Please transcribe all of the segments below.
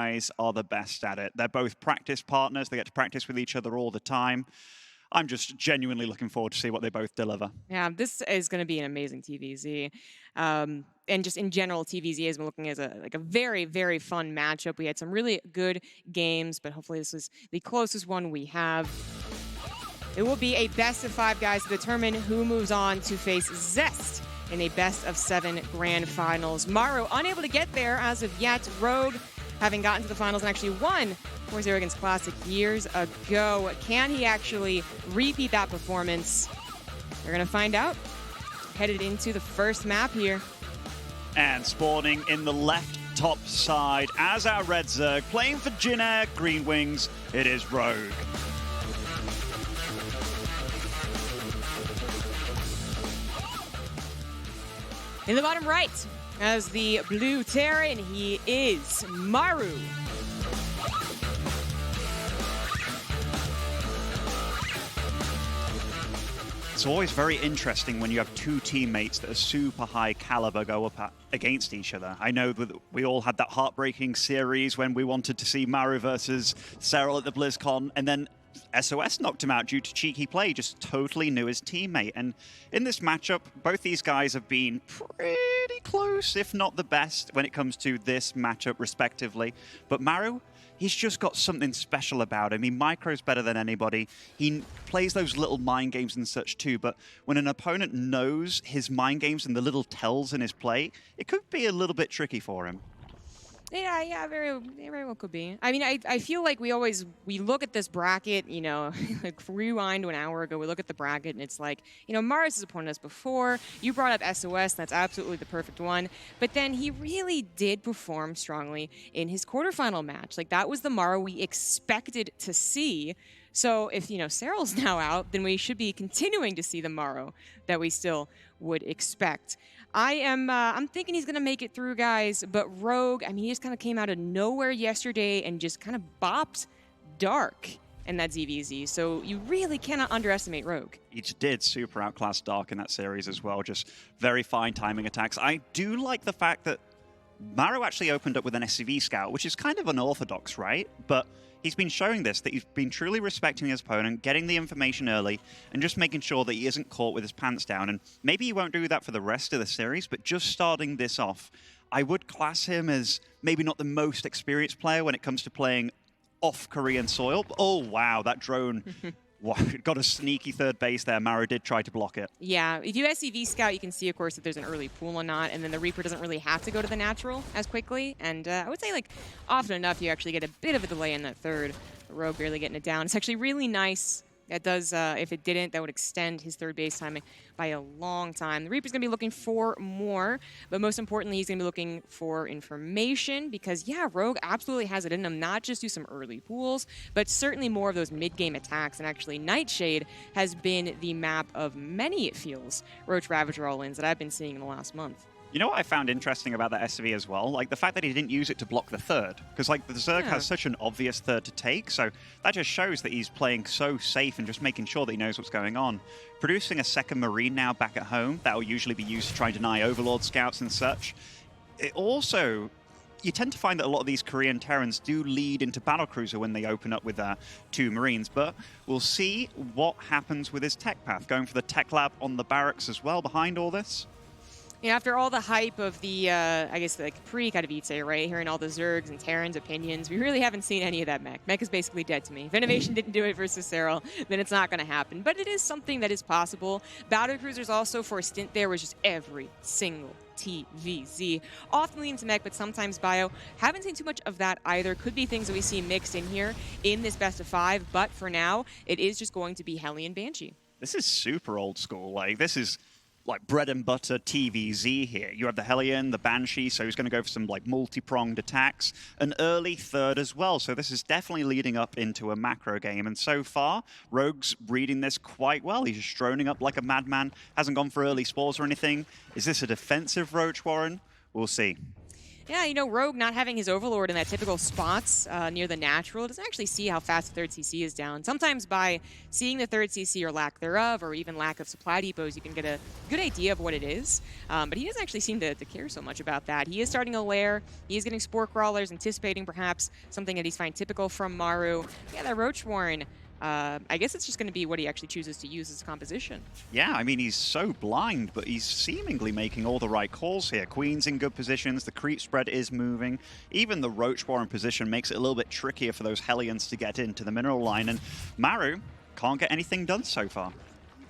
guys are the best at it. They're both practice partners. They get to practice with each other all the time. I'm just genuinely looking forward to see what they both deliver. Yeah, this is going to be an amazing TVZ. And just in general, TVZ has been looking as a very, very fun matchup. We had some really good games, but hopefully this is the closest one we have. It will be a best of 5, guys, to determine who moves on to face Zest in a best of 7 grand finals. Maru unable to get there as of yet. Rogue having gotten to the finals and actually won Force Arrogance Classic years ago. Can he actually repeat that performance? We're going to find out. Headed into the first map here. And spawning in the left top side as our Red Zerg, playing for Jin Air Green Wings, it is Rogue. In the bottom right, as the blue Terran, he is Maru. It's always very interesting when you have two teammates that are super high caliber go up against each other. I know that we all had that heartbreaking series when we wanted to see Maru versus Serral at the BlizzCon, and then SOS knocked him out due to cheeky play, just totally knew his teammate. And in this matchup, both these guys have been pretty close, if not the best, when it comes to this matchup respectively. But Maru, he's just got something special about him. He micros better than anybody. He plays those little mind games and such too, but when an opponent knows his mind games and the little tells in his play, it could be a little bit tricky for him. Yeah, very well could be. I mean, I feel like we look at this bracket, you know, like rewind to an hour ago, we look at the bracket and it's like, you know, Mars has opponent us before. You brought up SOS, that's absolutely the perfect one. But then he really did perform strongly in his quarterfinal match. Like, that was the Maru we expected to see. So if, you know, Serral's now out, then we should be continuing to see the Maru that we still would expect. I'm thinking he's going to make it through, guys, but Rogue, I mean, he just kind of came out of nowhere yesterday and just kind of bopped Dark in that ZvZ, so you really cannot underestimate Rogue. He just did super outclass Dark in that series as well, just very fine timing attacks. I do like the fact that Maru actually opened up with an SCV scout, which is kind of unorthodox, right? But he's been showing this, that he's been truly respecting his opponent, getting the information early, and just making sure that he isn't caught with his pants down. And maybe he won't do that for the rest of the series, but just starting this off, I would class him as maybe not the most experienced player when it comes to playing off Korean soil. Oh, wow, that drone got a sneaky third base there. Maru did try to block it. Yeah, if you SCV scout, you can see, of course, if there's an early pool or not, and then the Reaper doesn't really have to go to the natural as quickly. And I would say, like, often enough, you actually get a bit of a delay in that third. The Rogue barely getting it down. It's actually really nice. That does, if it didn't, that would extend his third base timing by a long time. The Reaper's going to be looking for more, but most importantly, he's going to be looking for information because, yeah, Rogue absolutely has it in him, not just do some early pools, but certainly more of those mid-game attacks. And actually, Nightshade has been the map of many, it feels, Roach Ravager all-ins that I've been seeing in the last month. You know what I found interesting about that SV as well? Like the fact that he didn't use it to block the third. Because like the Zerg has such an obvious third to take, so that just shows that he's playing so safe and just making sure that he knows what's going on. Producing a second Marine now back at home, that will usually be used to try and deny Overlord scouts and such. It also, you tend to find that a lot of these Korean Terrans do lead into Battlecruiser when they open up with 2 Marines, but we'll see what happens with his tech path. Going for the tech lab on the barracks as well behind all this. Yeah, after all the hype of the, I guess, like, pre-Katowice, right? Hearing all the Zergs and Terrans opinions, we really haven't seen any of that mech. Mech is basically dead to me. If Innovation didn't do it versus Serral, then it's not going to happen. But it is something that is possible. Battlecruisers also, for a stint there, was just every single TVZ. Often lean to mech, but sometimes bio. Haven't seen too much of that either. Could be things that we see mixed in here in this best of 5, but for now, it is just going to be Hellion Banshee. This is super old school. Like, this is like bread and butter TVZ here. You have the Hellion, the Banshee, so he's going to go for some like multi-pronged attacks. An early third as well, so this is definitely leading up into a macro game. And so far, Rogue's reading this quite well. He's just droning up like a madman. Hasn't gone for early spores or anything. Is this a defensive Roach, Warren? We'll see. Yeah, you know, Rogue not having his Overlord in that typical spots near the natural doesn't actually see how fast the third CC is down. Sometimes by seeing the third CC or lack thereof, or even lack of supply depots, you can get a good idea of what it is. But he doesn't actually seem to care so much about that. He is starting a lair. He is getting Spore Crawlers, anticipating perhaps something that he's finding typical from Maru. Yeah, that Roach Warren. I guess it's just going to be what he actually chooses to use as a composition. Yeah, I mean, he's so blind, but he's seemingly making all the right calls here. Queen's in good positions, the creep spread is moving. Even the Roach Warren position makes it a little bit trickier for those Hellions to get into the mineral line, and Maru can't get anything done so far.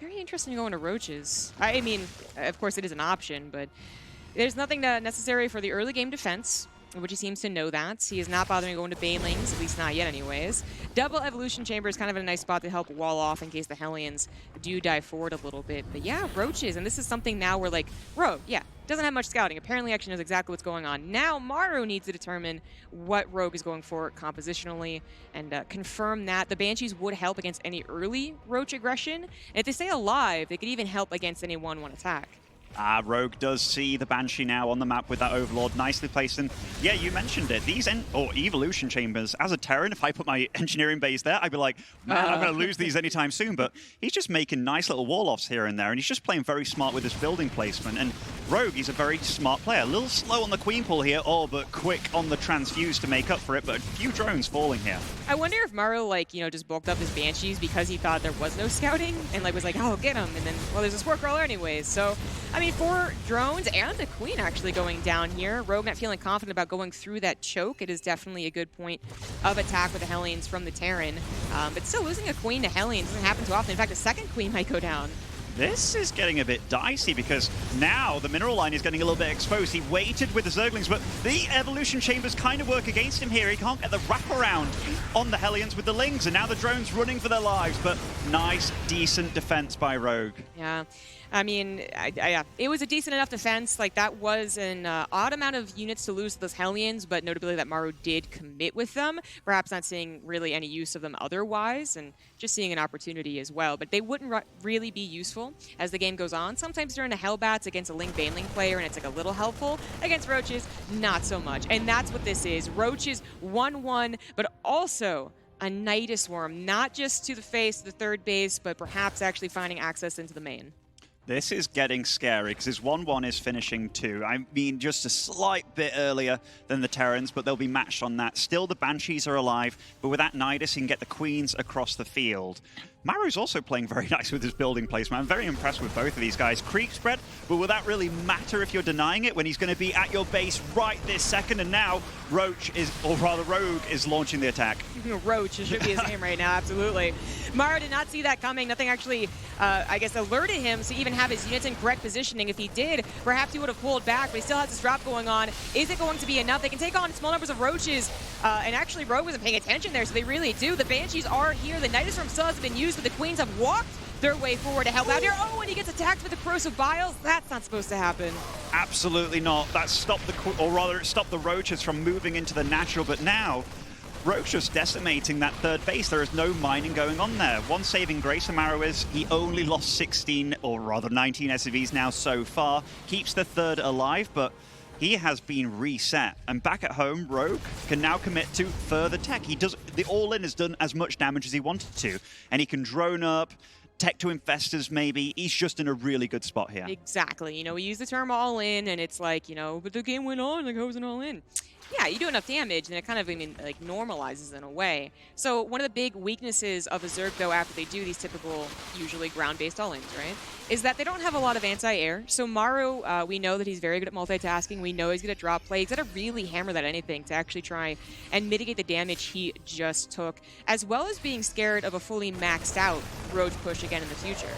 Very interesting going to Roaches. I mean, of course it is an option, but there's nothing necessary for the early game defense, which he seems to know that. He is not bothering going to Banelings, at least not yet anyways. Double Evolution Chamber is kind of in a nice spot to help wall off in case the Hellions do die forward a little bit. But yeah, Roaches, and this is something now where like, Rogue, yeah, doesn't have much scouting. Apparently actually knows exactly what's going on. Now Maru needs to determine what Rogue is going for compositionally and confirm that. The Banshees would help against any early Roach aggression. And if they stay alive, they could even help against any 1-1 attack. Rogue does see the Banshee now on the map with that Overlord, nicely placed. And yeah, you mentioned it. These Evolution Chambers, as a Terran, if I put my engineering base there, I'd be like, man, I'm going to lose these anytime soon. But he's just making nice little wall-offs here and there, and he's just playing very smart with his building placement. And Rogue, he's a very smart player. A little slow on the Queen pull here, but quick on the transfuse to make up for it. But a few drones falling here. I wonder if Maru, like, you know, just bulked up his Banshees because he thought there was no scouting and, like, was like, oh, get him. And then, well, there's a Spore Crawler anyways. So, I mean, 4 drones and a Queen actually going down here. Rogue not feeling confident about going through that choke. It is definitely a good point of attack with the Hellions from the Terran. But still losing a Queen to Hellions doesn't happen too often. In fact, a second Queen might go down. This is getting a bit dicey because now the mineral line is getting a little bit exposed. He waited with the Zerglings, but the Evolution Chambers kind of work against him here. He can't get the wraparound on the Hellions with the Lings, and now the drones running for their lives, but nice, decent defense by Rogue. Yeah. I mean, it was a decent enough defense. Like, that was an odd amount of units to lose to those Hellions, but notably that Maru did commit with them, perhaps not seeing really any use of them otherwise, and just seeing an opportunity as well. But they wouldn't really be useful as the game goes on. Sometimes during the Hellbats against a Ling Baneling player, and it's like a little helpful. Against Roaches, not so much. And that's what this is. Roaches 1-1, but also a Nidus Worm, not just to the face, the third base, but perhaps actually finding access into the main. This is getting scary because his 1-1 is finishing too. I mean, just a slight bit earlier than the Terrans, but they'll be matched on that. Still, the Banshees are alive, but with that Nidus, he can get the Queens across the field. Maru's also playing very nice with his building placement. I'm very impressed with both of these guys. Creep spread, but will that really matter if you're denying it when he's going to be at your base right this second? And now Rogue is launching the attack. Roach, it should be his name right now, absolutely. Maru did not see that coming. Nothing actually, I guess, alerted him to even have his units in correct positioning. If he did, perhaps he would have pulled back, but he still has this drop going on. Is it going to be enough? They can take on small numbers of Roaches, and actually Rogue wasn't paying attention there, so they really do. The Banshees are here. The Nidus Worm still hasn't been used, but the Queens have walked their way forward to help out here. Oh, and he gets attacked with the Corrosive Biles. That's not supposed to happen. Absolutely not. That stopped it stopped the Roaches from moving into the natural, but now Rogue's just decimating that third base. There is no mining going on there. One saving grace for Maru is he only lost 16, or rather 19 SCVs now so far. Keeps the third alive, but he has been reset. And back at home, Rogue can now commit to further tech. The all-in has done as much damage as he wanted to, and he can drone up, tech to infestors maybe. He's just in a really good spot here. Exactly. You know, we use the term all in, and it's like, you know, but the game went on, like, how was it all in? Yeah, you do enough damage, and it kind of, I mean, like, normalizes in a way. So one of the big weaknesses of a Zerg, though, after they do these typical, usually ground-based all-ins, right, is that they don't have a lot of anti-air. So Maru, we know that he's very good at multitasking. We know he's good at drop play. He's got to really hammer that anything to actually try and mitigate the damage he just took, as well as being scared of a fully maxed out Roach push again in the future.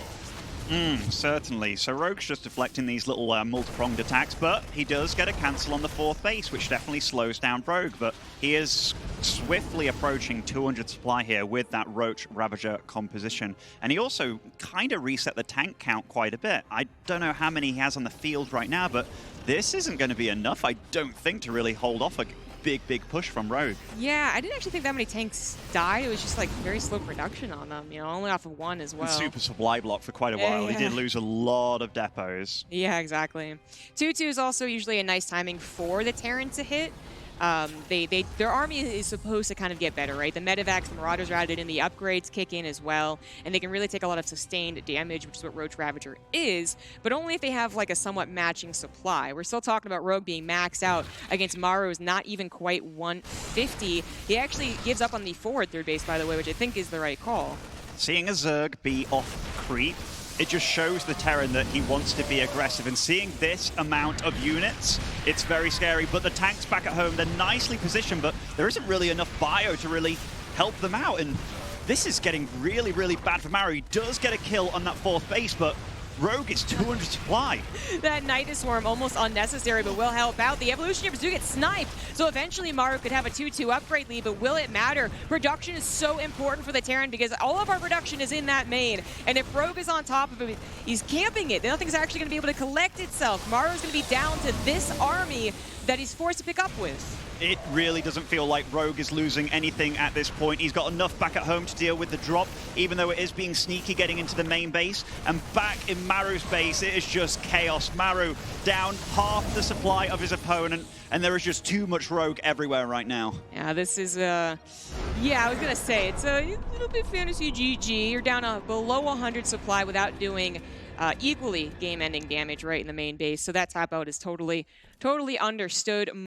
Certainly. So Rogue's just deflecting these little multi-pronged attacks, but he does get a cancel on the fourth base, which definitely slows down Rogue. But he is swiftly approaching 200 supply here with that Roach Ravager composition. And he also kind of reset the tank count quite a bit. I don't know how many he has on the field right now, but this isn't going to be enough, I don't think, to really hold off big push from Rogue. Yeah, I didn't actually think that many tanks died. It was just like very slow production on them, you know, only off of one as well. And super supply block for quite a while. Yeah. He did lose a lot of depots. Yeah, exactly. 2-2 is also usually a nice timing for the Terran to hit. Their army is supposed to kind of get better, right? The medevacs, the Marauders are added in, the upgrades kick in as well, and they can really take a lot of sustained damage, which is what Roach Ravager is, but only if they have like a somewhat matching supply. We're still talking about Rogue being maxed out against Maru's not even quite 150. He actually gives up on the forward third base, by the way, which I think is the right call. Seeing a Zerg be off creep, it just shows the Terran that he wants to be aggressive, and seeing this amount of units, it's very scary. But the tanks back at home, they're nicely positioned, but there isn't really enough bio to really help them out, and this is getting really bad for Maru. He does get a kill on that fourth base, but Rogue is 200 supply. That Nidus Swarm almost unnecessary, but will help out. The Evolutionaries do get sniped, so eventually Maru could have a 2-2 upgrade lead, but will it matter? Production is so important for the Terran because all of our production is in that main, and if Rogue is on top of it, he's camping it. Nothing's actually going to be able to collect itself. Maru's going to be down to this army that he's forced to pick up with. It really doesn't feel like Rogue is losing anything at this point. He's got enough back at home to deal with the drop, even though it is being sneaky getting into the main base. And back in Maru's base, it is just chaos. Maru down half the supply of his opponent, and there is just too much Rogue everywhere right now. Yeah, this is, yeah, I was going to say, it's a little bit fantasy GG. You're down below 100 supply without doing equally game-ending damage right in the main base. So that tap out is totally understood.